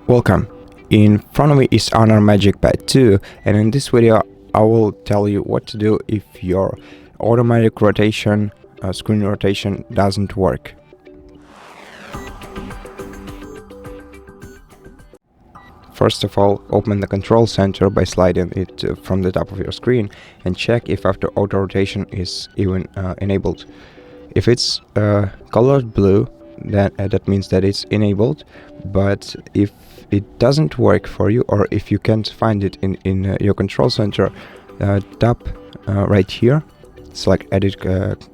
Welcome. In front of me is HONOR MagicPad 2, and in this video I will tell you what to do if your automatic rotation, screen rotation doesn't work. First of all, open the control center by sliding it from the top of your screen and check if after auto rotation is even enabled. If it's colored blue, then that means that it's enabled, but if it doesn't work for you, or if you can't find it in your control center, tap right here, select edit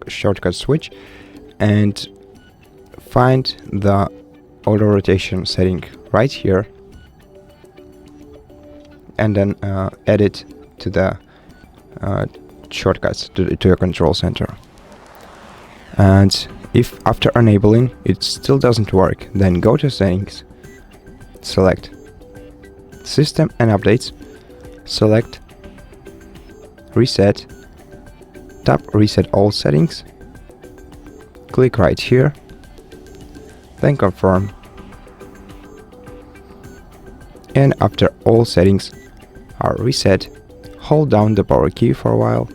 shortcut switch, and find the auto rotation setting right here, and then add it to the shortcuts to your control center. And if after enabling it still doesn't work, then go to settings, select system and updates, select reset, tap reset all settings, click right here, then confirm, and after all settings are reset, hold down the power key for a while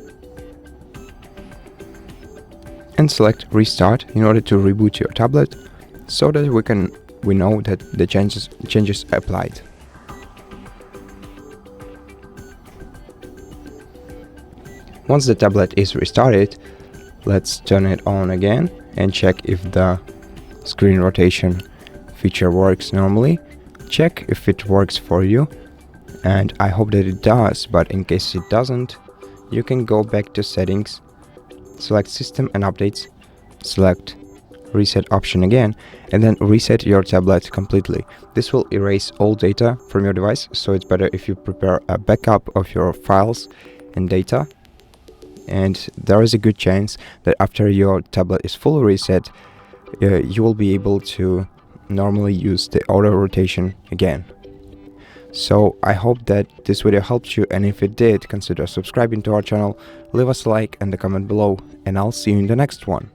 and select restart in order to reboot your tablet, so that we know that the changes applied. Once the tablet is restarted, let's turn it on again and check if the screen rotation feature works normally. Check if it works for you, and I hope that it does, but in case it doesn't, you can go back to settings, select system and updates, select reset option again, and then reset your tablet completely. This will erase all data from your device, so it's better if you prepare a backup of your files and data, and there is a good chance that after your tablet is fully reset, you will be able to normally use the auto rotation again. So I hope that this video helped you, and if it did, consider subscribing to our channel, leave us a like and a comment below, and I'll see you in the next one.